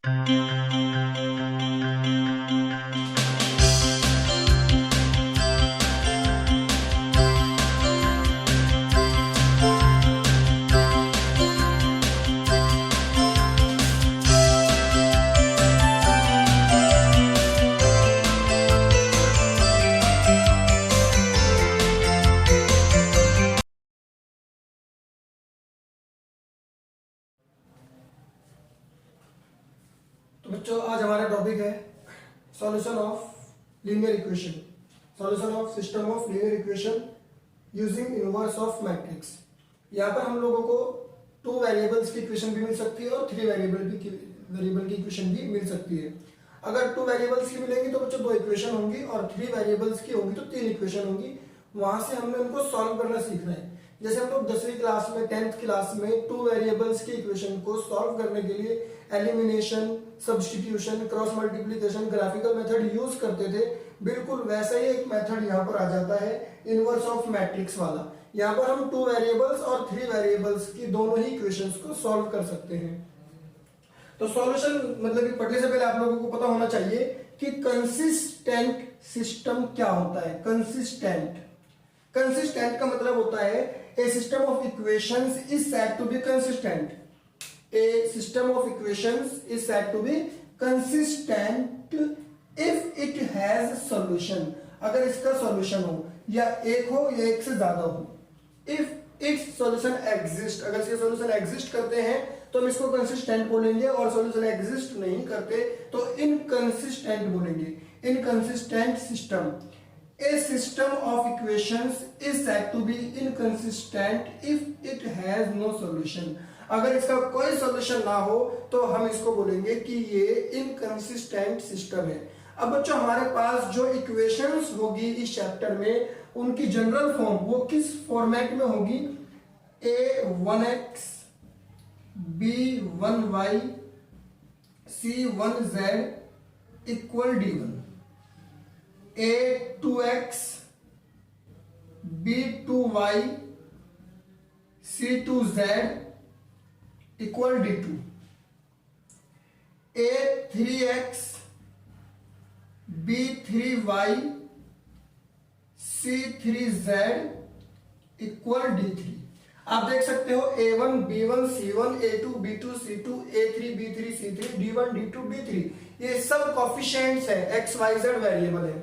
तो बच्चों आज हमारा टॉपिक है solution of linear equation, solution of system of linear equation using inverse of matrix. यहाँ पर हम लोगों को 2 वेरिएबल्स की इक्वेशन भी मिल सकती है और 3 वेरिएबल की इक्वेशन भी मिल सकती है। अगर 2 वेरिएबल्स की मिलेंगी तो बच्चों 2 इक्वेशन होंगी और 3 वेरिएबल्स की होंगी तो 3 इक्वेशन होंगी। वहां से हमने उनको सॉल्व करना सीखना है। जैसे हम लोग 10वीं क्लास में 10th क्लास में 2 वेरिएबल्स की इक्वेशन को सॉल्व करने के लिए elimination, substitution, cross multiplication, graphical method use करते थे, बिल्कुल वैसा ही एक मेथड यहाँ पर आ जाता है इनवर्स ऑफ मैट्रिक्स वाला। यहाँ पर हम 2 वेरिएबल्स और 3 वेरिएबल्स की दोनों ही इक्वेशंस को सॉल्व कर सकते हैं। तो सॉल्यूशन मतलब कि पढ़ने से पहले आप लोगों को पता होना चाहिए कि कंसिस्टेंट सिस्टम क्या होता है। कंसिस्टेंट का मतलब होता है a system of equations is said to be consistent. A system of equations is said to be consistent if it has solution। अगर इसका सॉल्यूशन हो या एक हो या एक से ज्यादा हो। If its solution exist, अगर इसके सॉल्यूशन एग्जिस्ट करते हैं तो हम इसको कंसिस्टेंट बोलेंगे और सॉल्यूशन एग्जिस्ट नहीं करते तो इनकंसिस्टेंट बोलेंगे। Inconsistent system, A system of equations is said to be inconsistent if it has no solution। अगर इसका कोई सॉल्यूशन ना हो तो हम इसको बोलेंगे कि ये इनकंसिस्टेंट सिस्टम है। अब बच्चों हमारे पास जो इक्वेशंस होगी इस चैप्टर में उनकी जनरल फॉर्म वो किस फॉर्मेट में होगी? a1x b1y c1z equal d1, a2x b2y c2z equal d2, a3x b3y c3z equal d3। आप देख सकते हो a1 b1 c1 a2 b2 c2 a3 b3 c3 d1 d2 b3 ये सब कोफिशिएंट्स है, x y z वेरिएबल है।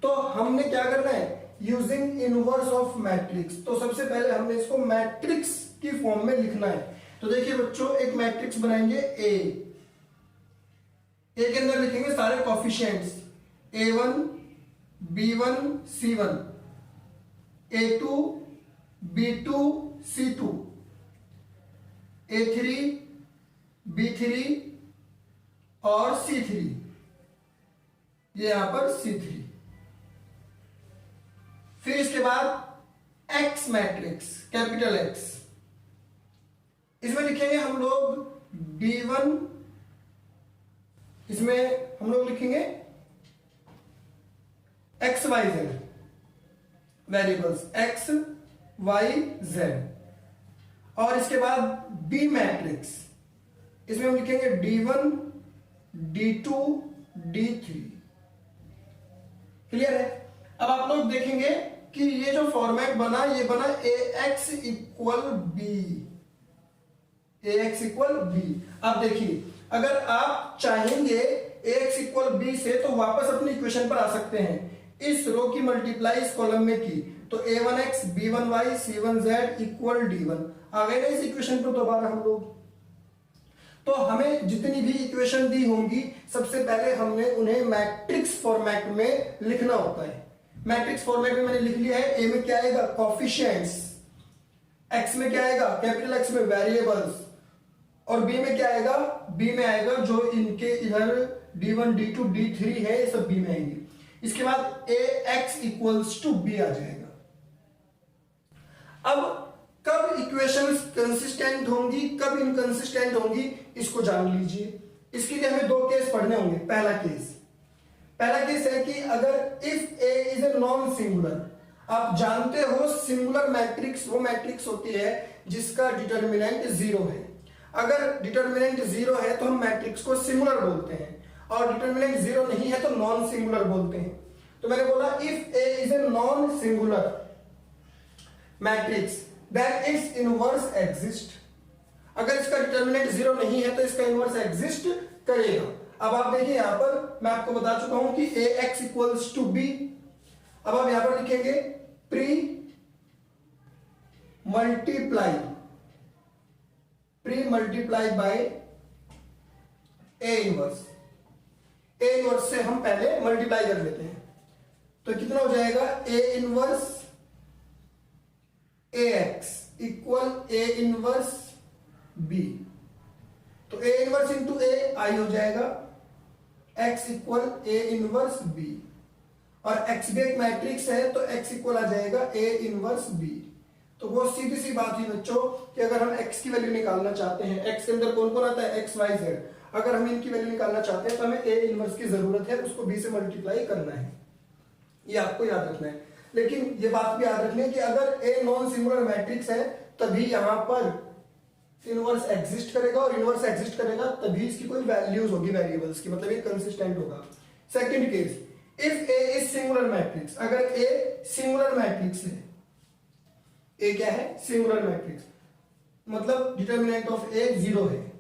तो हमने क्या करना है? Using inverse of matrix. तो सबसे पहले हमने इसको मैट्रिक्स की फॉर्म में लिखना है। तो देखिए बच्चों एक मैट्रिक्स बनाएंगे ए के अंदर लिखेंगे सारे coefficients a1 b1 c1 a2 b2 c2 a3 b3 और c3, ये यहां पर c3। फिर इसके बाद x मैट्रिक्स कैपिटल X, इसमें लिखेंगे हम लोग d1, इसमें हम लोग लिखेंगे x y z variables x y z। और इसके बाद b मैट्रिक्स, इसमें हम लिखेंगे d1 d2 d3। क्लियर है? अब आप लोग देखेंगे कि ये जो फॉर्मेट बना ये बना ax इक्वल b। अब देखिए अगर आप चाहेंगे ax इक्वल b से तो वापस अपनी इक्वेशन पर आ सकते हैं। इस रो की मल्टीप्लाई इस कॉलम में की तो a1x b1y c1z equal d1 आ गए ना इस इक्वेशन पर दोबारा हम लोग। तो हमें जितनी भी इक्वेशन दी होंगी सबसे पहले हमने उन्हें मैट्रिक्स फॉर्मेट में लिखना होता है। मैट्रिक्स फॉर्मेट में मैंने लिख लिया है। ए में क्या आएगा? कोफिशिएंट्स, एक्स में क्या आएगा? कैपिटल एक्स में वेरिएबल्स, और बी में क्या आएगा? बी में आएगा जो इनके इधर d1 d2 d3 है ये सब बी में आएंगे। इसके बाद ax इक्वल्स टू b आ जाएगा। अब कब इक्वेशंस कंसिस्टेंट होंगी कब इनकंसिस्टेंट होंगी इसको जान लीजिए। इसके लिए हमें 2 केस पढ़ने होंगे। पहला केस है कि अगर if a is a non singular, आप जानते हो सिंगुलर मैट्रिक्स वो मैट्रिक्स होती है जिसका डिटर्मिनेंट 0 है। अगर डिटर्मिनेंट जीरो है तो हम मैट्रिक्स को सिंगुलर बोलते हैं, और डिटर्मिनेंट जीरो नहीं है तो नॉन सिंगुलर बोलते हैं। तो मैंने बोला if A is a non singular matrix then its inverse exist. अगर इसका डिटर्मिनेंट जीरो नहीं है तो इसका इनवर्स एग्जिस्ट करेगा। अब आप देखिए यहां पर मैं आपको बता चुका हूं कि A X equals to B. अब आप यहां पर लिखेंगे pre multiply by A inverse. A inverse से हम पहले मल्टीप्लाई कर लेते हैं, तो कितना हो जाएगा A inverse A x equal A inverse B. तो A inverse into A I हो जाएगा x equal A inverse B, और एक्स भी एक मैट्रिक्स है तो एक्स इक्वल आ जाएगा ए इनवर्स बी। तो वो सीधी सी बात ही बच्चों कि अगर हम x की वैल्यू निकालना चाहते हैं, x के अंदर कौन कौन आता है x y z, अगर हम इनकी वैल्यू निकालना चाहते हैं तो हमें a इनवर्स की जरूरत है, उसको b से मल्टीप्लाई करना है, ये आपको याद रखना है। लेकिन ये बात भी याद रखनी है कि अगर a नॉन सिंगुलर मैट्रिक्स है तभी यहां पर इनवर्स एग्जिस्ट करेगा, और इनवर्स एग्जिस्ट करेगा तभी इसकी कोई वैल्यूज होगी वेरिएबल्स की, मतलब ये कंसिस्टेंट होगा। Second case, if a is singular matrix, अगर a सिंगुलर मैट्रिक्स है, ए क्या है सिंगुलर मैट्रिक्स, मतलब डिटर्मिनेंट ऑफ ए जीरो है,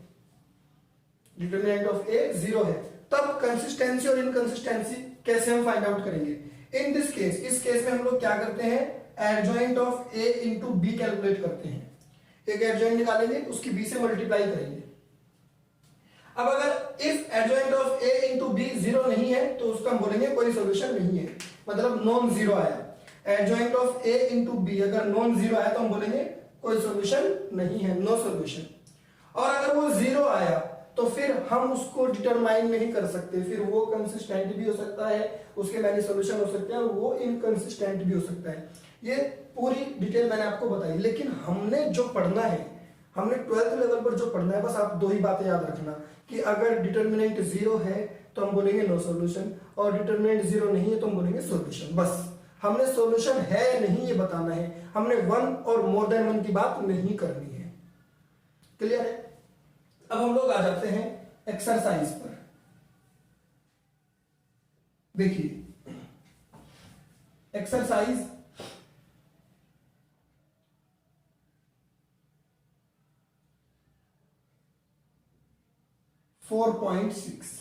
डिटर्मिनेंट ऑफ ए जीरो है, तब कंसिस्टेंसी और इनकंसिस्टेंसी कैसे हम फाइंड आउट करेंगे। इन दिस केस, इस केस में हम लोग क्या करते हैं, adjoint of A into B calculate करते हैं। एक एडजॉइंट निकालेंगे, उसकी बी से मल्टीप्लाई करेंगे। अब अगर if adjoint of A into B zero नहीं है तो उसका हम बोलेंगे कोई सोल्यूशन नहीं है, मतलब नॉन जीरो आया। Adjoint of A into B अगर नॉन जीरो आया तो हम बोलेंगे कोई सॉल्यूशन नहीं है, नो सॉल्यूशन। और अगर वो जीरो आया तो फिर हम उसको डिटरमाइन नहीं कर सकते, फिर वो कंसिस्टेंट भी हो सकता है, उसके मैनी सॉल्यूशन हो सकते हैं, और वो इनकंसिस्टेंट भी हो सकता है। ये पूरी डिटेल मैंने आपको बताई, लेकिन हमने जो पढ़ना है, हमने 12th लेवल पर जो पढ़ना है, बस आप दो ही बातें याद रखना कि अगर डिटर्मिनेंट जीरो है तो हम बोलेंगे नो सॉल्यूशन, और डिटर्मिनेंट जीरो नहीं है तो हम बोलेंगे सॉल्यूशन। बस हमने सॉल्यूशन है नहीं ये बताना है, हमने वन और मोर देन वन की बात नहीं करनी है। क्लियर है। अब हम लोग आ जाते हैं एक्सरसाइज पर। देखिए एक्सरसाइज 4.6,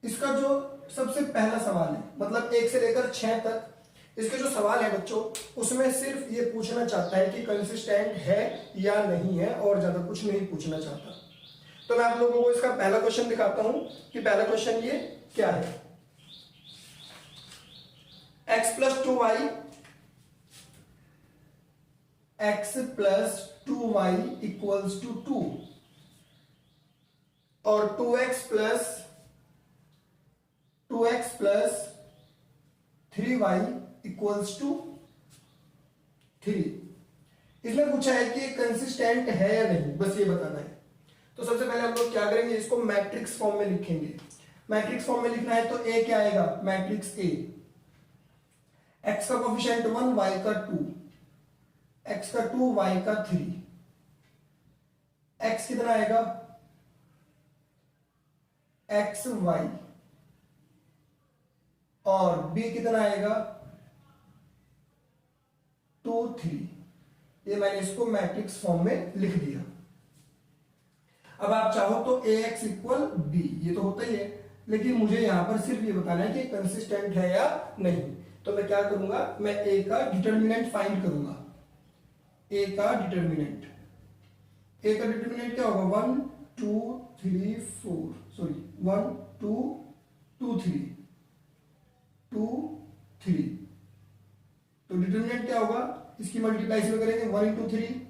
इसका जो सबसे पहला सवाल है, मतलब 1 से लेकर 6 तक इसके जो सवाल है बच्चों, उसमें सिर्फ ये पूछना चाहता है कि कंसिस्टेंट है या नहीं है, और ज्यादा कुछ नहीं पूछना चाहता। तो मैं आप लोगों को इसका पहला क्वेश्चन दिखाता हूं कि पहला क्वेश्चन ये क्या है। x plus 2y, x plus 2y equals to 2, और 2x plus 3y equals to 3। इसमें पूछा है कि कंसिस्टेंट है या नहीं, बस ये बताना है। तो सबसे पहले हम लोग क्या करेंगे, इसको मैट्रिक्स फॉर्म में लिखेंगे। मैट्रिक्स फॉर्म में लिखना है तो a क्या आएगा, मैट्रिक्स a, x का कोफिशिएंट 1, y का 2, x का 2, y का 3, x कितना आएगा x y, और b कितना आएगा 2 3। ये मैंने इसको मैट्रिक्स फॉर्म में लिख दिया। अब आप चाहो तो ax इक्वल b, ये तो होता ही है, लेकिन मुझे यहां पर सिर्फ ये बताना है कि कंसिस्टेंट है या नहीं। तो मैं क्या करूंगा, मैं a का डिटर्मिनेंट फाइंड करूंगा। a का डिटर्मिनेंट क्या होगा, 1 2 3 4, सॉरी 1 2 2 3 2 3। तो डिटर्मिनेंट क्या होगा, इसकी मल्टीप्लाई इसमें करेंगे 1 इंटू 3,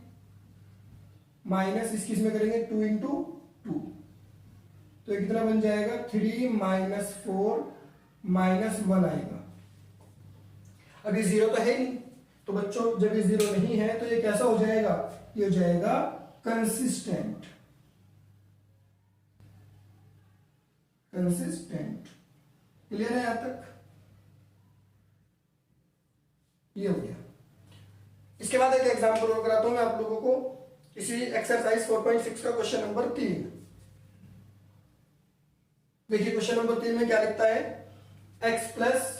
माइनस इसकी इसमें करेंगे 2 इंटू 2, तो कितना बन जाएगा 3 माइनस 4 माइनस 1 आएगा। अभी जीरो तो है नहीं, तो बच्चों जब ये जीरो नहीं है तो ये कैसा हो जाएगा, ये हो जाएगा कंसिस्टेंट। क्लियर है यहां तक, ये हो गया। इसके बाद एक एग्जांपल और कराता हूं मैं आप लोगों को। इसी एक्सरसाइज 4.6 का क्वेश्चन नंबर 3। देखिए क्वेश्चन नंबर 3 में क्या लिखता है, x plus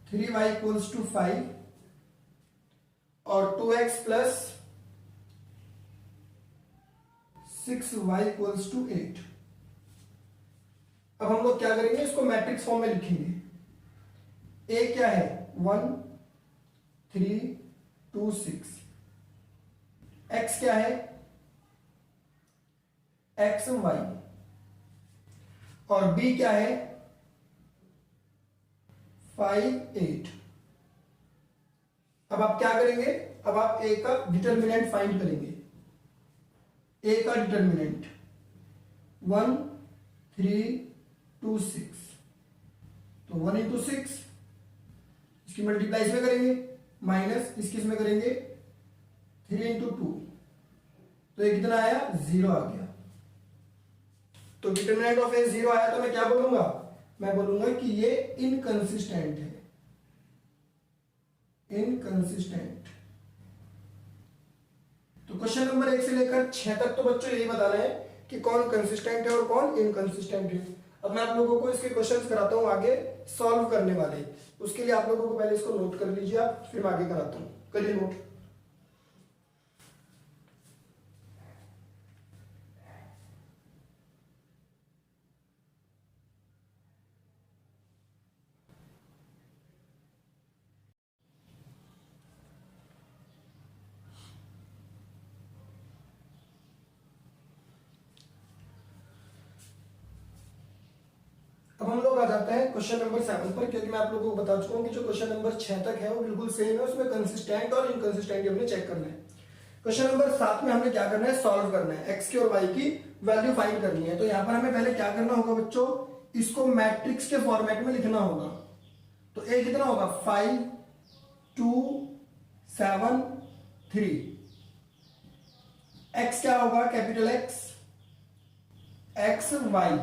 3y equals to 5 और 2x plus 6y equals to 8। अब हम लोग क्या करेंगे, इसको मैट्रिक्स फॉर्म में लिखेंगे। a क्या है, 1 3 2 6। x क्या है, x y। और b क्या है, 5 8। अब आप क्या करेंगे, अब आप a का डिटर्मिनेंट फाइंड करेंगे। a का डिटर्मिनेंट 1 3 2 6, तो 1 इंटू 6 इसकी मल्टीप्लाई इसमें करेंगे, माइनस इसकी इसमें करेंगे 3 इंटू 2, तो ये कितना आया, 0 आ गया। तो डिटर्मिनेंट ऑफ ए 0 आया, तो मैं क्या बोलूंगा, मैं बोलूंगा कि ये इनकंसिस्टेंट है, इनकंसिस्टेंट। तो क्वेश्चन नंबर 1 से लेकर 6 तक तो बच्चों यही बताना है कि कौन कंसिस्टेंट है और कौन इनकंसिस्टेंट है। अब मैं आप लोगों को इसके क्वेश्चंस कराता हूं आगे सॉल्व करने वाले, उसके लिए आप लोगों को पहले इसको नोट कर लीजिए आप, फिर मैं आगे कराता हूं। करिए नोट। अब हम लोग आ जाते हैं क्वेश्चन नंबर 7 पर, क्योंकि मैं आप लोगों को बता चुका हूं कि जो क्वेश्चन नंबर 6 तक है वो बिल्कुल सेम है, उसमें कंसिस्टेंट और इनकंसिस्टेंट हमने चेक करना है। क्वेश्चन नंबर 7 में हमने क्या करना है, सॉल्व करना है, एक्स की और वाई की वैल्यू फाइंड करनी है। तो यहाँ पर हमें पहले क्या करना होगा बच्चों, इसको मैट्रिक्स के फॉर्मेट में लिखना होगा। तो ए कितना होगा, 5 2 7 3। एक्स क्या होगा, कैपिटल एक्स एक्स वाई,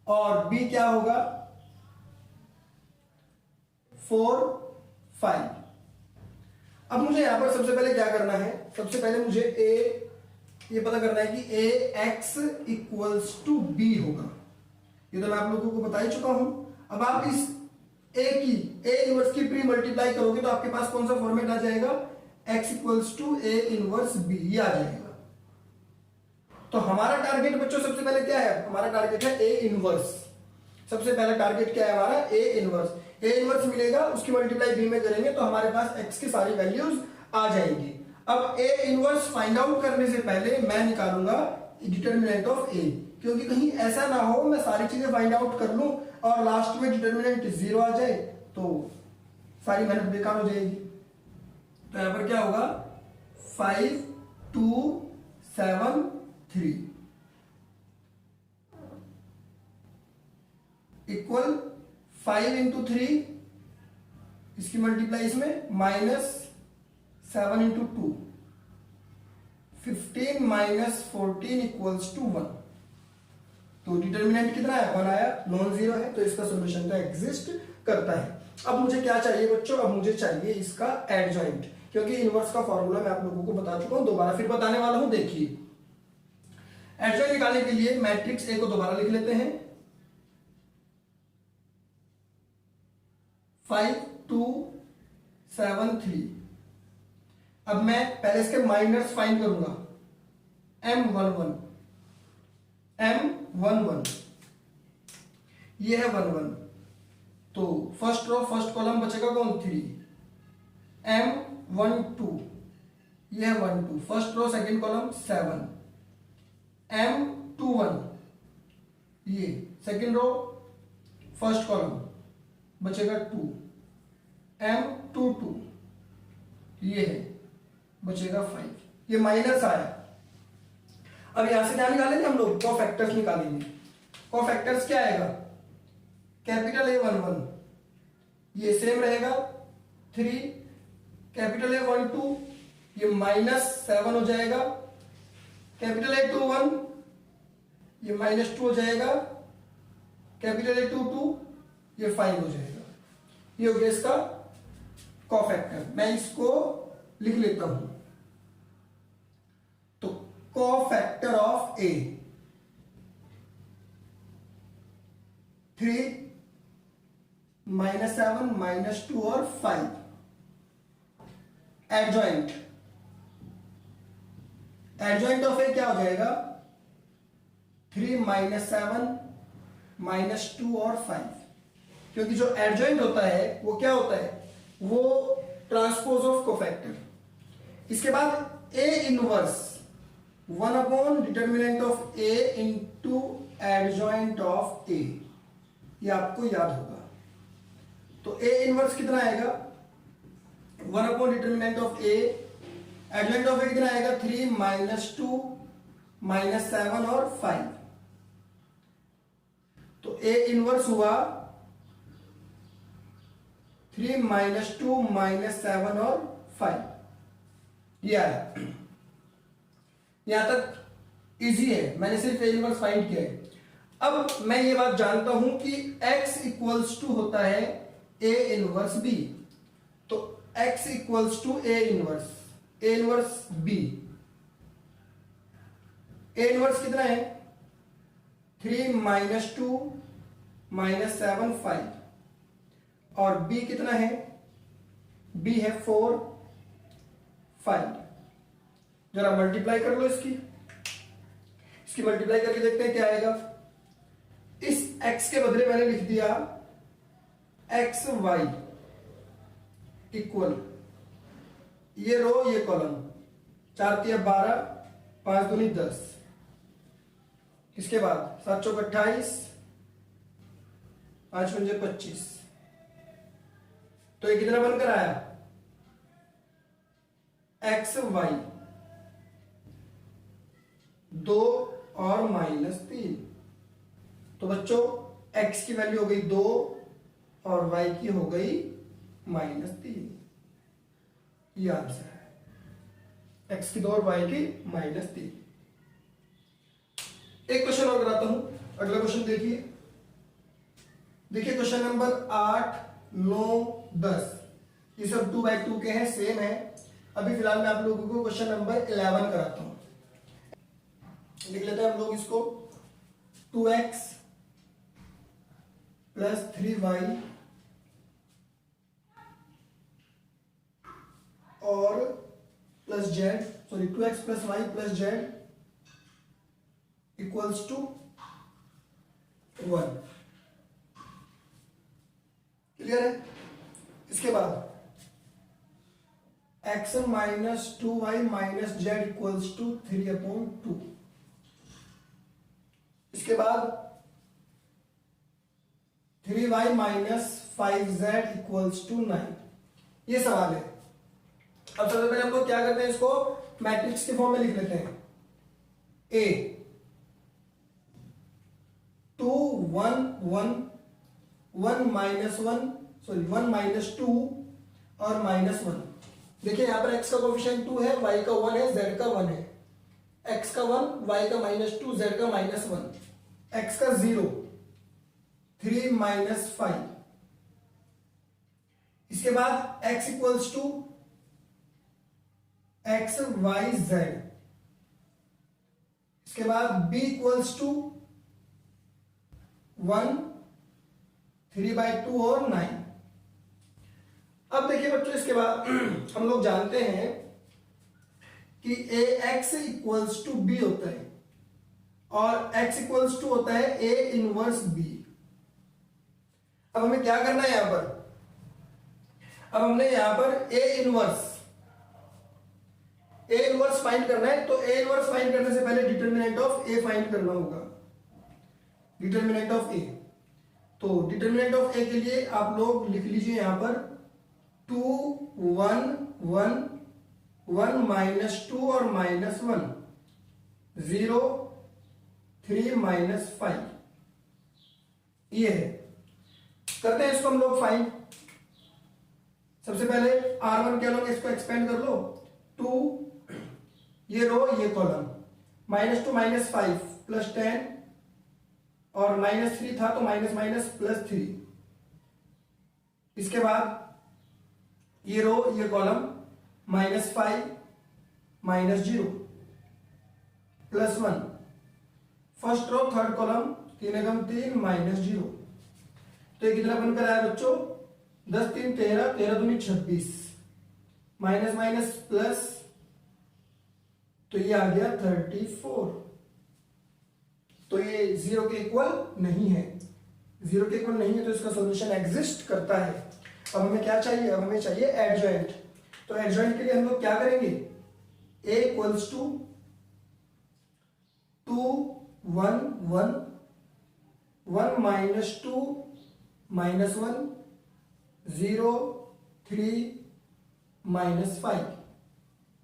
और बी क्या होगा 4 5। अब मुझे यहां पर सबसे पहले क्या करना है, सबसे पहले मुझे ए ये पता करना है कि A X equals to B होगा। ये तो मैं आप लोगों को बता ही चुका हूं। अब आप इस ए की ए इनवर्स की प्री मल्टीप्लाई करोगे तो आपके पास कौन सा फॉर्मेट आ जाएगा, x equals to A inverse B, ये आ जाएगा। तो हमारा टारगेट बच्चों सबसे पहले क्या है, हमारा टारगेट है ए इनवर्स। सबसे पहला टारगेट क्या है हमारा, ए इनवर्स। ए इनवर्स मिलेगा, उसकी मल्टीप्लाई बी में करेंगे तो हमारे पास एक्स की सारी वैल्यूज आ जाएंगी। अब ए इनवर्स फाइंड आउट करने से पहले मैं निकालूंगा डिटर्मिनेंट ऑफ ए, क्योंकि कहीं ऐसा ना हो मैं सारी चीजें फाइंड आउट कर लूं और लास्ट में डिटर्मिनेंट 0 आ जाए तो सारी मेहनत बेकार हो जाएगी। तो यहां पर क्या होगा, 5 2 7 3 इक्वल 5 इंटू 3, इसकी मल्टीप्लाई इसमें minus 7 into 2, 15 minus 14 equals to 1। तो डिटर्मिनेंट कितना है, 1 आया, नॉन जीरो है, तो इसका सोल्यूशन तो एग्जिस्ट करता है। अब मुझे क्या चाहिए बच्चों, अब मुझे चाहिए इसका एडजॉइंट, क्योंकि इनवर्स का फॉर्मूला मैं आप लोगों को बता चुका हूं, दोबारा फिर बताने वाला हूं। देखिए एडजॉइंट निकालने के लिए मैट्रिक्स ए को दोबारा लिख लेते हैं, 5 2 7 3। अब मैं पहले इसके माइनर्स फाइंड करूंगा, m11 m11, ये है 11, तो फर्स्ट रो फर्स्ट कॉलम बचेगा कौन, 3। m12 ये है 12, first row second column 7। m21 ये सेकंड रो फर्स्ट कॉलम बचेगा 2। m22 ये है बचेगा 5। ये माइनस आया। अब यहां से क्या निकालेंगे हम लोग, कोफैक्टर्स निकालेंगे। कोफैक्टर्स क्या आएगा, कैपिटल A11 ये सेम रहेगा 3, कैपिटल A12 ये -7 हो जाएगा, कैपिटल A21 ये -2 हो जाएगा, कैपिटल A22 ये 5 हो जाएगा। ये हो गया इसका कोफैक्टर, मैं इसको लिख लेता हूं। तो कोफैक्टर ऑफ ए 3, -7, -2 और 5। एडजॉइंट ऑफ ए क्या हो जाएगा? 3, -7, -2 और 5। क्योंकि जो एडजॉइंट होता है वो क्या होता है? वो ट्रांसपोज ऑफ कोफैक्टर। इसके बाद A inverse one upon determinant of A into adjoint of A, ये आपको याद होगा। तो ए इनवर्स कितना आएगा? One upon determinant of A, adjoint of A कितना आएगा? 3, -2, -7 और 5। तो ए इनवर्स हुआ 3, -2, -7 और 5। ये आया। यहां तक इजी है, मैंने सिर्फ ए इनवर्स फाइंड किया है। अब मैं ये बात जानता हूं कि x इक्वल्स टू होता है ए इनवर्स बी। तो x equals to A inverse B. A inverse कितना है? 3, -2, -7, 5। और b कितना है? b है 4, 5। जरा मल्टीप्लाई कर लो इसकी मल्टीप्लाई करके देखते हैं क्या आएगा। इस x के बदले मैंने लिख दिया एक्स वाई इक्वल, ये रो ये कॉलम, 4 × 12, 5 दूनी 10। इसके बाद 7 × 28, 5 × 25। तो ये कितना बनकर आया? एक्स वाई 2 और -3। तो बच्चों x की वैल्यू हो गई 2 और y की हो गई -3। ये आंसर है, x की 2 और y की -3। एक क्वेश्चन और कराता हूं। अगला क्वेश्चन देखिए क्वेश्चन नंबर 8, 9, 10, ये सब 2/2 के हैं, सेम है। अभी फिलहाल मैं आप लोगों को क्वेश्चन नंबर 11 कराता हूं। लिख लेते हैं हम लोग इसको। 2x + 3y और plus z, 2x + y + z equals to 1। Clear है? इसके बाद x - 2y - z equals to 3/2। इसके बाद 3y - 5z इक्वल्स टू 9। ये सवाल है। अब सबसे पहले हम लोग क्या करते हैं, इसको मैट्रिक्स के फॉर्म में लिख लेते हैं। A 2 1 1 1 -1 2 और -1। देखिए यहां पर x का कोफिशिएंट 2 है, y का 1 है, z का 1 है। x का 1, y का -2, z का -1, x का 0, 3 - 5। इसके बाद x equals to x y z। इसके बाद b इक्वल्स टू 1, 3/2 और 9। अब देखिए बच्चों, इसके बाद हम लोग जानते हैं कि ax इक्वल्स टू b होता है और x इक्वल्स टू होता है a इनवर्स b। अब हमें क्या करना है यहां पर? अब हमने यहां पर a इनवर्स फाइंड करना है। तो a इनवर्स फाइंड करने से पहले डिटर्मिनेंट ऑफ a फाइंड करना होगा। डिटर्मिनेंट ऑफ a, तो डिटर्मिनेंट ऑफ a के लिए आप लोग लिख लीजिए यहां पर 2 1 1 1 -2 और -1 0 3 -5। ये है। करते हैं इसको हम लोग फाइंड। सबसे पहले R1 क्या लोगे, इसको एक्सपेंड कर लो। 2 ये रो ये कॉलम, -2 -5 +10 और -3 था तो माइनस +3। इसके बाद ये रो ये column -5 -0 +1, first row third column 3 एकम 3 -0। तो ये कितना बनकर आया बच्चों, 10 3 13, 13 दूनी 26, माइनस माइनस प्लस, तो ये आ गया 34। तो ये 0 के इक्वल नहीं है, 0 के इक्वल नहीं है, तो इसका सॉल्यूशन एग्जिस्ट करता है। अब हमें क्या चाहिए, अब हमें चाहिए एडजॉइंट। तो एडजॉइंट के लिए हम लोग क्या करेंगे, a इक्वल्स टू 2 1 1 1 -2 -1 0 3 -5,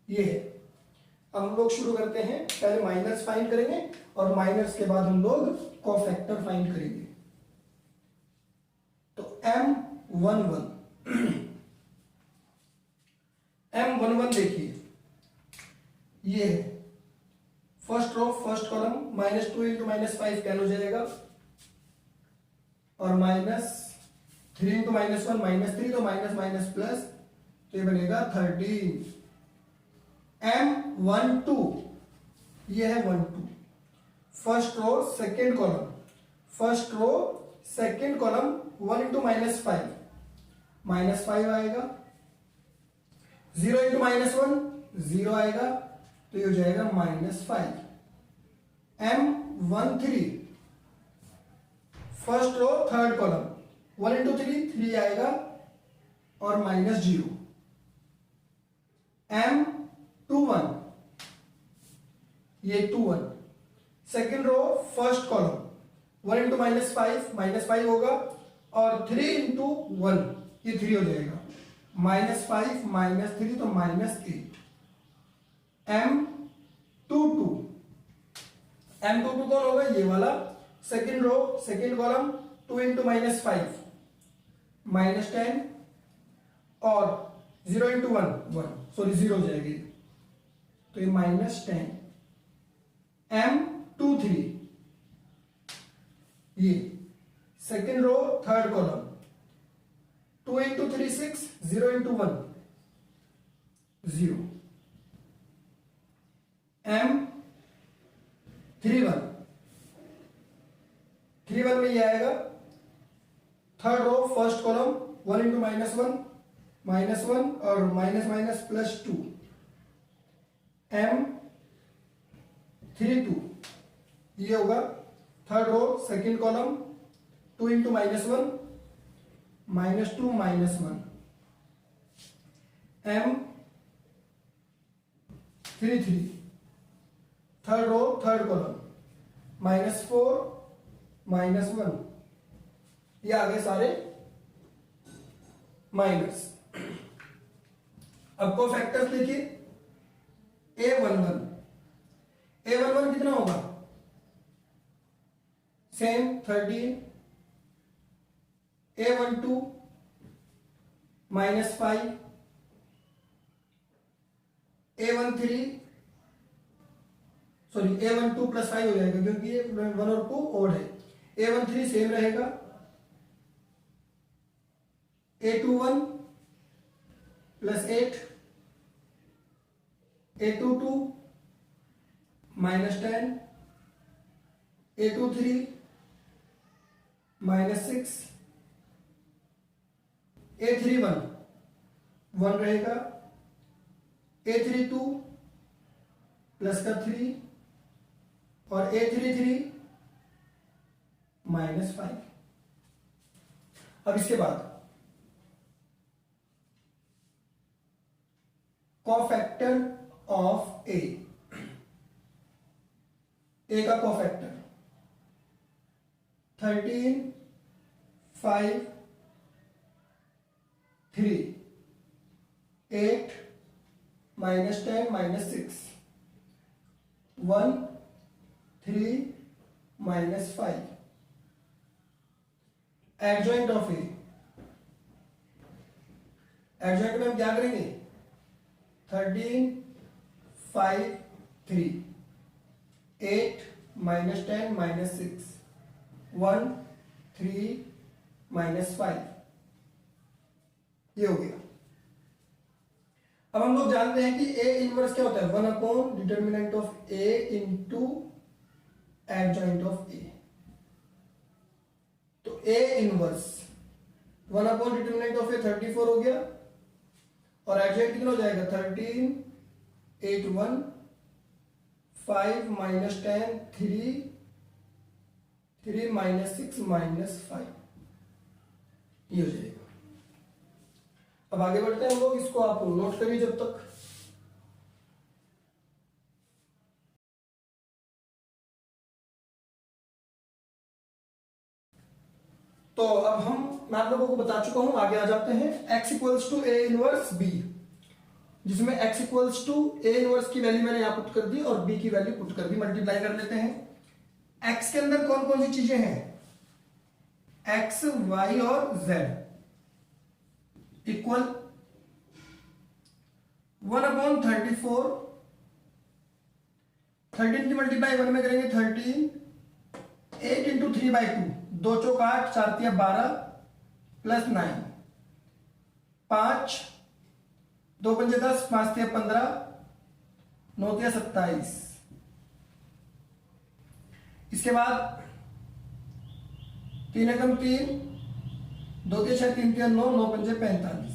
ये है। अब हम लोग शुरू करते हैं, पहले माइनस फाइंड करेंगे और माइनस के बाद हम लोग कोफैक्टर फाइंड करेंगे। तो M11 M11 देखिए, ये है first row first column, -2 into -5 कैन हो जाएगा, और -3 इंटू -1 -3, तो माइनस माइनस प्लस, तो ये बनेगा 13। M12 ये है 12, first row second column, first row second column 1 into -5 -5 आएगा, 0 इंटू -1 0 आएगा, तो ये हो जाएगा -5। M13 first row third column 1 into 3 आएगा और -0। M21 ये 21 second row first column 1 into -5 होगा, और 3 इंटू 1 ये 3 हो जाएगा, -5 -3 तो -8। M22 कौन होगा, ये वाला second row second column 2 into -5 -10, और 0 इंटू 1 सॉरी 0 हो जाएगी, तो ये -10। M23 ये second row third column 2 into 3 6, 0 into 1 0। M31 में ये आएगा third row first column 1 into -1 और माइनस +2। M32 ये होगा third row second column 2 into -1 -2 -1। M33 third row third column -4 -1, ये आ गए सारे माइनस। अब को फैक्टर्स देखिए, A11 कितना होगा, same 13, A12 -5, A13 sorry A12 +5 हो जाएगा, क्योंकि ये 1 और 2 ओड है। A13 सेम रहेगा, A21 +8, A22 -10, A23 -6, A31 1 रहेगा, A32 +3 और A33 -5। अब इसके बाद कोफैक्टर ऑफ ए का cofactor 13 5 3 8 -10 -6 1 3 -5। Adjoint of A, adjoint में हम क्या करेंगे, 13 5 3 8 -10 -6 1 3 -5, ये हो गया। अब हम लोग जानते हैं कि ए इनवर्स क्या होता है, 1 upon determinant of A into adjoint of A. तो A inverse 1 upon determinant of A 34 हो गया, और एडजॉइंट कितना हो जाएगा 13, 8 1 5 माइनस 10 3 3 माइनस 6 माइनस 5, ये हो जाएगा। अब आगे बढ़ते हैं हम लोग, इसको आप नोट करिए जब तक। तो अब मैं आप लोगों को बता चुका हूं, आगे आ जाते हैं। x equals to A inverse B, जिसमें x equals to A inverse की वैल्यू मैंने यहां पुट कर दी और b की वैल्यू पुट कर दी, मल्टीप्लाई कर लेते हैं। x के अंदर कौन कौन सी चीजें हैं, x y और z इक्वल 1 अपॉन 34, 13 की मल्टीप्लाई 1 में करेंगे 13, 8 इंटू 3/2, 2 चौक 8, 4 तिया 12 प्लस 9, 5 2 पंजे 10, 5 तिया 15, 9 तिया 27। इसके बाद 3 एकम 3, 2 तिया 6, 3 तिया 9, 9 पंजे 45,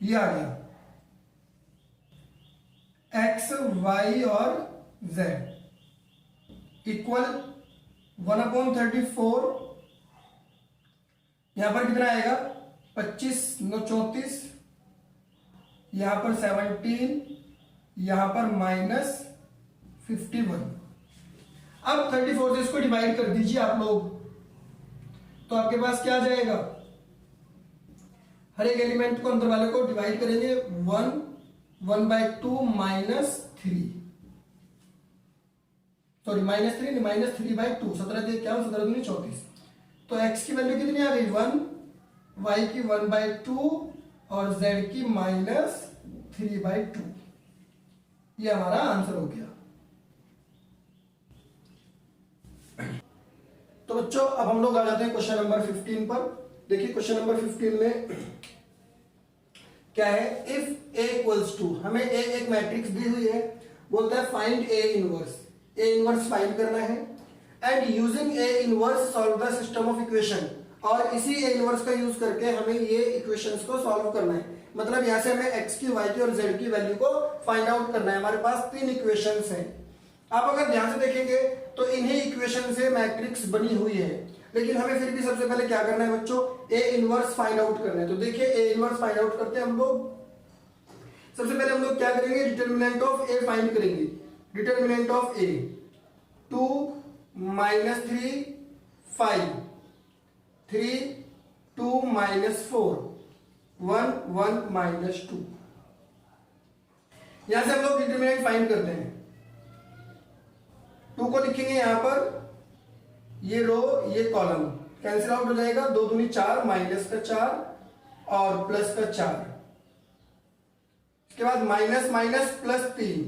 ये आ गया x y और z इक्वल 1 अपॉन 34, यहां पर कितना आएगा 25 9 34, यहां पर 17, यहां पर माइनस 51। अब 34 से इसको डिवाइड कर दीजिए आप लोग, तो आपके पास क्या आ जाएगा, हर एक एलिमेंट को अंदर वाले को डिवाइड करेंगे 1/2 माइनस 3, सॉरी माइनस 3 नहीं, माइनस 3/2, 17 दिए क्या हो, 17 दूनी 34। तो x की वैल्यू कितनी आ गई 1, y की 1/2 और z की माइनस 3/2, ये हमारा आंसर हो गया। तो बच्चों अब हम लोग आ जाते हैं क्वेश्चन नंबर 15 पर। देखिए क्वेश्चन नंबर 15 में क्या है, इफ a इक्वल्स टू, हमें a एक मैट्रिक्स दी हुई है, बोलता है find a inverse, a inverse find करना है, and using a inverse solve the system of equation, और इसी a इनवर्स का यूज करके हमें ये इक्वेशंस को सॉल्व करना है। मतलब यहां से हमें x की, y की और z की वैल्यू को फाइंड आउट करना है। हमारे पास 3 इक्वेशंस हैं। आप अगर ध्यान से देखेंगे तो इन्हीं इक्वेशन से मैट्रिक्स बनी हुई है, लेकिन हमें फिर भी सबसे पहले क्या करना है बच्चों, ए इनवर्स फाइंड आउट करना है। तो देखिए ए इनवर्स फाइंड आउट करते हैं हम लोग। सबसे पहले हम लोग क्या करेंगे, डिटर्मिनेंट ऑफ ए फाइंड करेंगे। Determinant of A 2 minus 3 5, 3 2 minus 4 1 1 minus 2। यहां से हम लोग डिटर्मिनेंट फाइंड करते हैं। 2 को लिखेंगे यहां पर, ये रो ये कॉलम कैंसिल आउट हो जाएगा, 2 दूनी 4, माइनस का 4 और प्लस का 4। इसके बाद माइनस माइनस प्लस 3,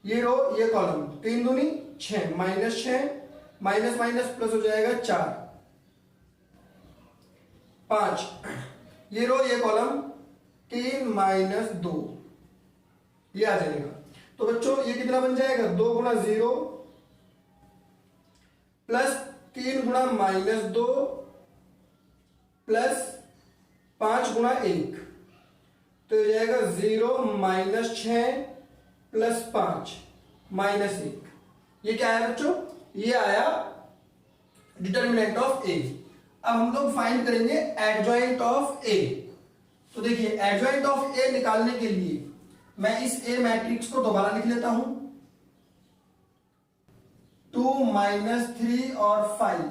ये रो ये कॉलम, 3 दूनी 6, माइनस 6, माइनस माइनस प्लस हो जाएगा 4 5, ये रो ये कॉलम 3 माइनस 2, ये आ जाएगा। तो बच्चों ये कितना बन जाएगा, 2 गुणा 0 प्लस 3 गुणा माइनस 2 प्लस 5 गुणा 1, तो ये जाएगा 0 माइनस 6 प्लस 5 माइनस 1। ये क्या है बच्चों, ये आया डिटर्मिनेंट ऑफ ए। अब हम लोग फाइंड करेंगे एडजॉइंट ऑफ ए। तो देखिए एडजॉइंट ऑफ ए निकालने के लिए मैं इस ए मैट्रिक्स को दोबारा लिख लेता हूं, 2 माइनस 3 और 5,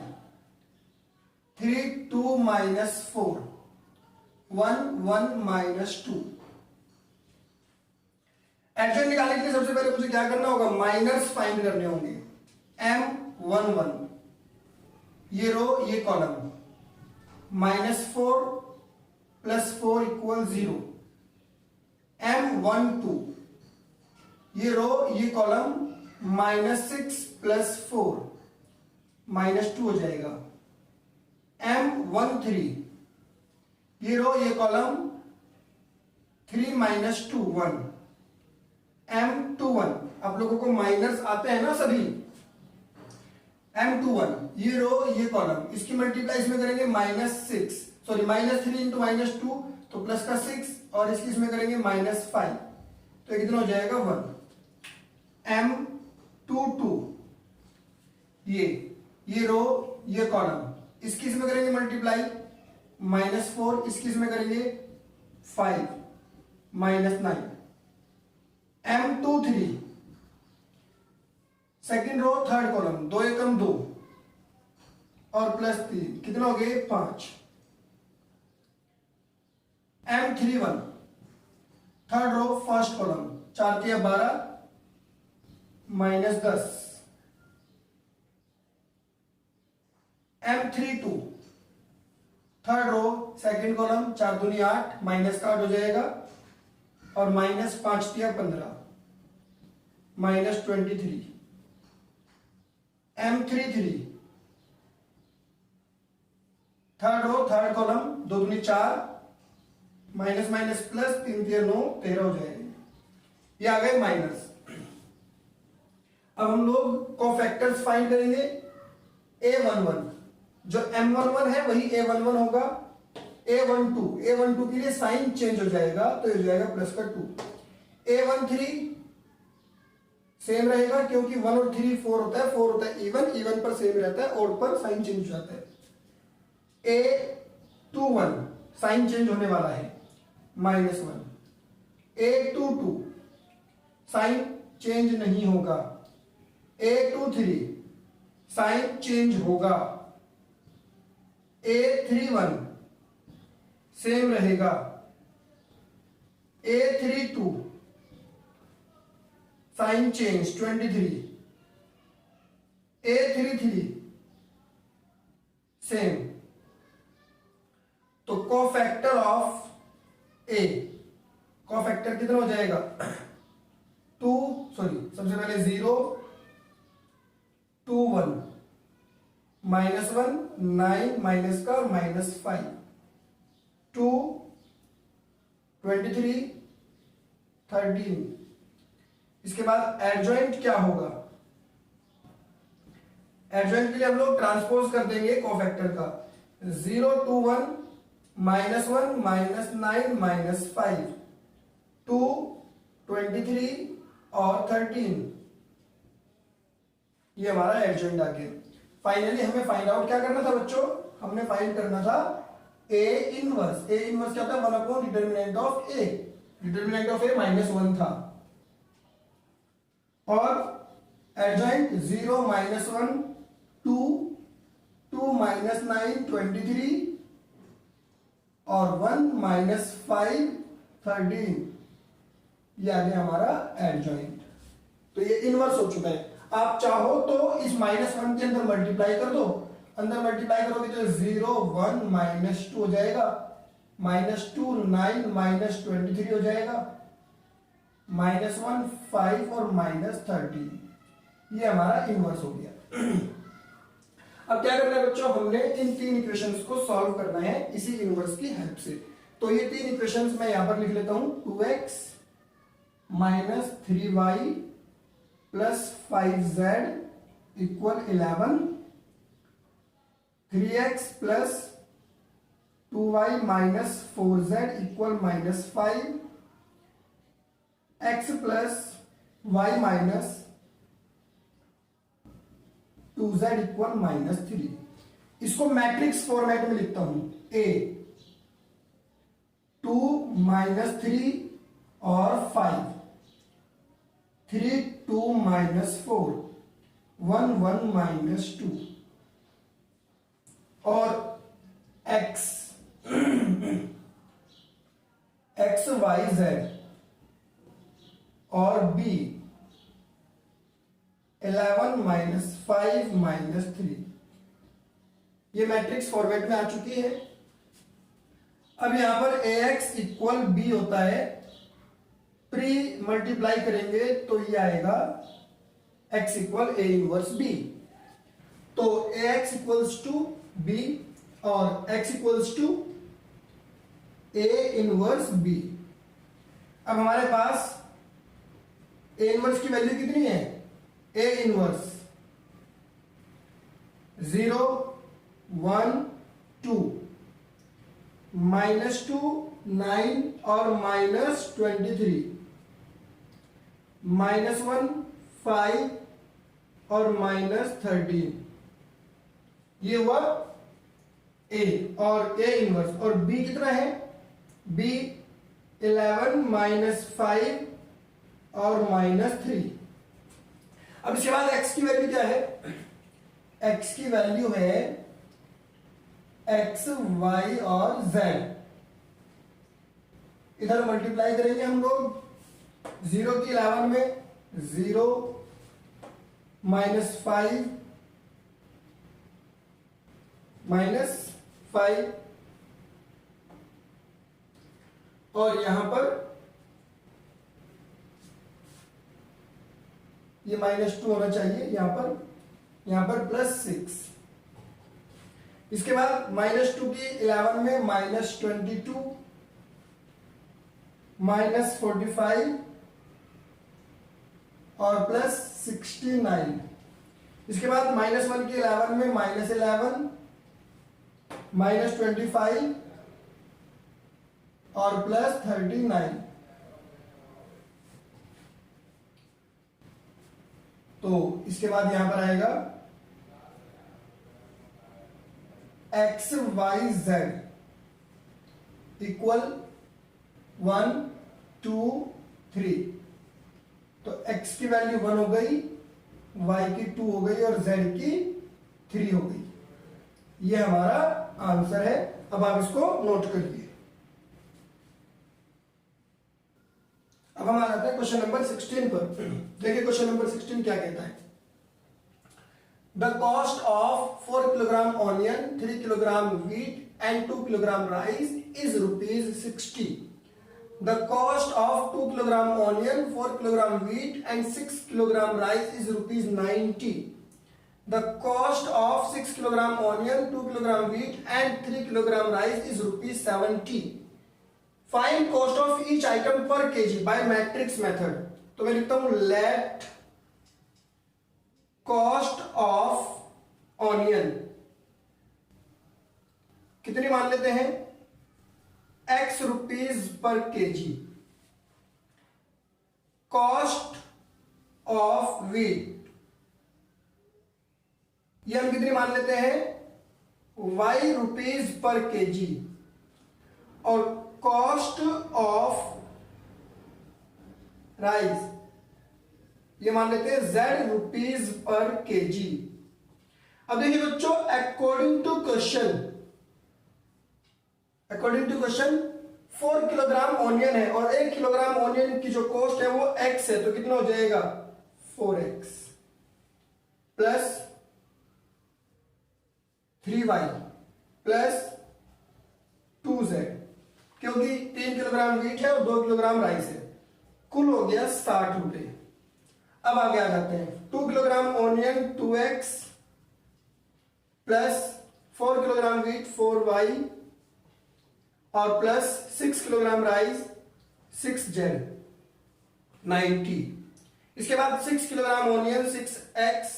3 2 माइनस 4 1 1 माइनस 2। एडजॉइंट निकालने के लिए सबसे पहले मुझे क्या करना होगा, माइनर्स फाइंड करने होंगे। m1 1, ये रो ये column, minus 4 plus 4 equal 0। m1 2, ये रो ये कॉलम, माइनस 6 प्लस 4 माइनस 2 हो जाएगा। m1 3, ये रो ये कॉलम, 3 माइनस 2 1, M21, आप लोगों को माइनस आते हैं ना सभी, M21 ये रो ये कॉलम, इसकी मल्टीप्लाई इसमें करेंगे -6, सॉरी -3 इंटू -2 तो प्लस का 6, और इसकी इसमें करेंगे -5, तो कितना हो जाएगा 1, M22 ये रो ये कॉलम, इसकी इसमें करेंगे मल्टीप्लाई -4, इसकी इसमें करेंगे 5 -9, M23 second row third column, 2 एकम 2 और +3 कितना हो गए 5, M31 third row first column, 4 तिया 12 -10, M32 third row second column, 4 दूनी 8 माइनस का 8 हो जाएगा, और -5 तिया 15 -23, M33 third row third column, 2 दूनी 4 माइनस माइनस प्लस 3 तिया 9 13 हो जाएगा, ये आ गए माइनस। अब हम लोग कोफैक्टर्स फाइंड करेंगे, A11 जो M11 है वही A11 होगा, A12 के लिए साइन चेंज हो जाएगा तो ये हो जाएगा प्लस का 2, A13 सेम रहेगा क्योंकि 1 और 3 4 होता है, 4 होता है इवन पर सेम रहता है, ऑड पर साइन चेंज हो जाता है। A21 साइन चेंज होने वाला है -1, A22 साइन चेंज नहीं होगा, A23 साइन चेंज होगा, A31 सेम रहेगा, A32 sign change 23, A33 same. तो कोफैक्टर ऑफ A, कोफैक्टर कितना हो जाएगा 2, सॉरी सबसे पहले 0 2 1 -1 9 माइनस का -5 2 23 13, इसके बाद एडजॉइंट क्या होगा, एडजॉइंट के लिए हम लोग ट्रांसपोज कर देंगे कोफैक्टर का, 0 2 1 -1 -9 -5 2 23 और 13, ये हमारा एडजॉइंट आ गया। फाइनली हमें फाइंड आउट क्या करना था बच्चों, हमने फाइंड करना था A इनवर्स। A इनवर्स क्या होता है 1 upon determinant of A, determinant of A -1 था, और एडजॉइंट 0 -1 2 2 -9 23 और 1 -5 13, ये आ गया हमारा एडजॉइंट। तो ये इनवर्स हो चुका है। आप चाहो तो इस -1 के अंदर मल्टीप्लाई कर दो, अंदर मल्टीप्लाई करोगे तो 0 1 -2 हो जाएगा, -2 9 -23 हो जाएगा, -1 5 और -13, ये हमारा इनवर्स हो गया। अब क्या करना है बच्चों, हमने इन 3 इक्वेशंस को सॉल्व करना है इसी इनवर्स की हेल्प से। तो ये 3 इक्वेशंस मैं यहां पर लिख लेता हूं, 2x - 3y + 5z = 11, 3x + 2y - 4z = -5, x + y - 2z = -3। इसको मैट्रिक्स फॉर्मेट में लिखता हूं, A 2 - 3 और 5, 3 2 - 4 1 1 - 2, और x x y z और b 11 - 5 - 3, ये मैट्रिक्स फॉर्मेट में आ चुकी है। अब यहां पर ax = b होता है, प्री मल्टीप्लाई करेंगे तो ये आएगा x = a इनवर्स b। तो ax = b और x = a इनवर्स b। अब हमारे पास ए इनवर्स की वैल्यू कितनी है, ए इनवर्स 0 1 2 -2 9 और -23 -1 5 और -13, ये हुआ ए और ए इनवर्स। और बी कितना है, बी 11 -5 और -3। अब इसके बाद x की वैल्यू क्या है, x की वैल्यू है x y और z। इधर मल्टीप्लाई करेंगे हम लोग, 0 की 11 में 0 -5 -5 और यहां पर ये -2 होना चाहिए, यहां पर +6। इसके बाद -2 की 11 में -22 -45 और +69। इसके बाद -1 की 11 में -11 -25 और +39। तो इसके बाद यहां पर आएगा एक्स वाई जेड इक्वल 1 2 3। तो x की वैल्यू 1 हो गई, y की 2 हो गई और z की 3 हो गई। ये हमारा आंसर है। अब आप इसको नोट करिए। अब हम आ जाते हैं क्वेश्चन नंबर 16 पर। देखिए क्वेश्चन नंबर 16 क्या कहता है, the cost of 4 kilogram onion, 3 kilogram wheat and 2 kilogram rice is ₹60। The cost of 2 kilogram onion, 4 kilogram wheat and 6 kilogram rice is ₹90. The cost of 6 kilogram onion, 2 kilogram wheat and 3 kilogram rice is ₹70. Find cost of each item per kg by matrix method. तो मैं लिखता हूं let cost of onion कितनी मान लेते हैं, x rupees per KG. Cost of wheat ये हम कितनी मान लेते हैं, y रुपीज पर केजी। और कॉस्ट ऑफ राइस ये मान लेते हैं z रुपीज पर केजी। अब देखिए बच्चों, according to question 4 kilogram onion है और 1 किलोग्राम ऑनियन की जो कॉस्ट है वो x है, तो कितना हो जाएगा 4x plus 3y plus 2z, क्योंकि 3 किलोग्राम व्हीट है और 2 किलोग्राम राइस है, कुल हो गया 60 रुपए। अब आगे आ जाते हैं, 2 kilogram onion 2x plus 4 kilogram wheat 4y और प्लस 6 किलोग्राम राइस 6z 90। इसके बाद 6 kilogram onion 6x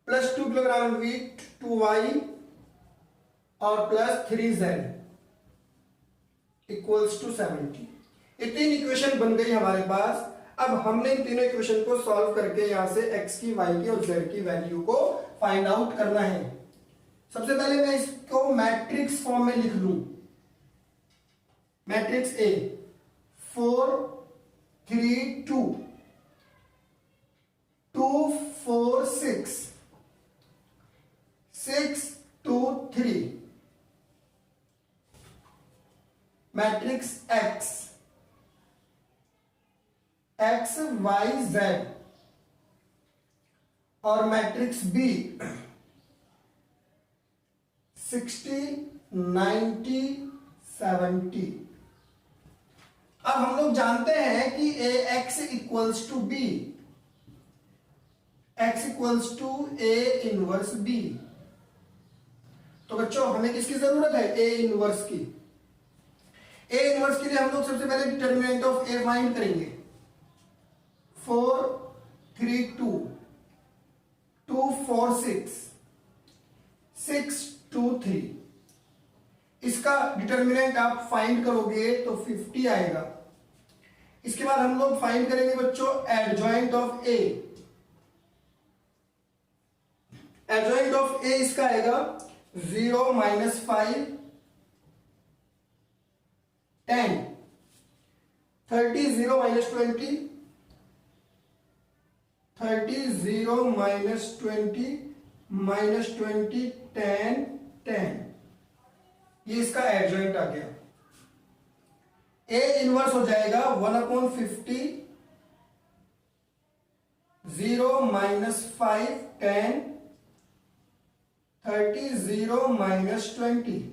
plus 2 kilogram wheat 2y और प्लस 3z इक्वल्स टू 70। ये 3 इक्वेशन बन गई हमारे पास। अब हमने इन तीनों इक्वेशन को सॉल्व करके यहां से x की, y की और z की वैल्यू को फाइंड आउट करना है। सबसे पहले मैं इसको मैट्रिक्स फॉर्म में लिख लूं। Matrix A 4 3 2 2 4 6 6 2 3। Matrix X X Y Z और मैट्रिक्स बी 60 90 70। अब हम लोग जानते हैं कि A X equals to B, X equals to A inverse B. तो बच्चों हमें किसकी जरूरत है, ए इनवर्स की। ए इनवर्स के लिए हम लोग सबसे पहले डिटर्मिनेंट ऑफ ए फाइंड करेंगे। 4 3 2 2 4 6 6 2 3, इसका डिटर्मिनेंट आप फाइंड करोगे तो 50 आएगा। इसके बाद हम लोग फाइंड करेंगे बच्चों adjoint of A. Adjoint of A इसका आएगा 0 -5 10 30 0 -20 30 0 -20 -20 10 10, ये इसका एडजॉइंट आ गया। ए इनवर्स हो जाएगा 1/50 0 -5 10 30 0 -20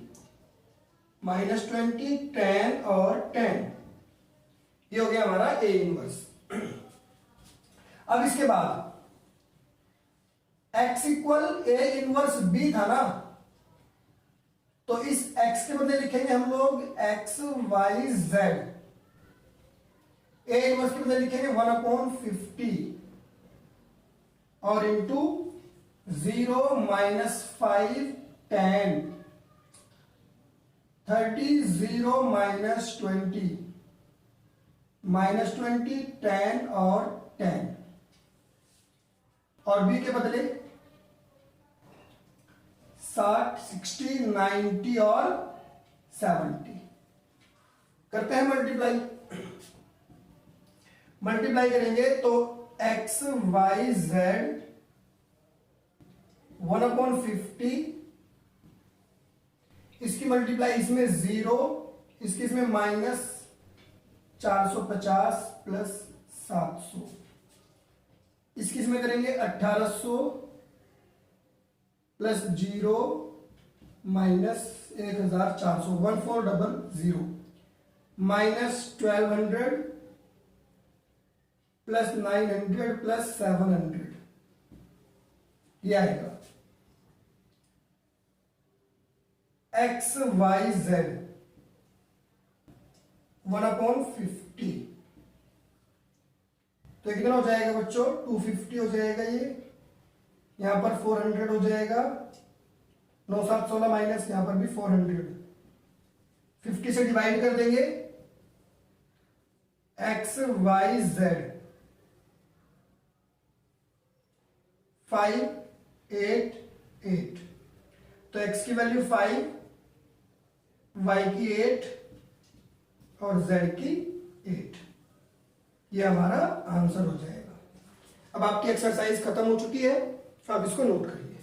-20 10 और 10, ये हो गया हमारा ए इनवर्स। अब इसके बाद x equal A inverse B था ना, तो इस x के बदले लिखेंगे हम लोग x y z। A inverse के बदले लिखेंगे 1/50 और इंटू 0 -5 10 30 0 -20 -20 10 और 10, और b के बदले 60 60 90 और 70। करते हैं मल्टीप्लाई। मल्टीप्लाई करेंगे तो x y z 1/50, इसकी मल्टीप्लाई इसमें 0, इसकी इसमें -450 प्लस 700, इसकी इसमें करेंगे 1800 plus 0 minus 1400 1400 minus 1200 plus 900 plus 700, ये आएगा x y z 1/50। तो कितना हो जाएगा बच्चों 250 हो जाएगा, ये यहां पर 400 हो जाएगा, 9 7 16 माइनस यहां पर भी 400, 50 से डिवाइड कर देंगे x y z 5 8 8, तो x की वैल्यू 5, y की 8 और z की 8, ये हमारा आंसर हो जाएगा। अब आपकी एक्सरसाइज खत्म हो चुकी है, तो आप इसको नोट करिए।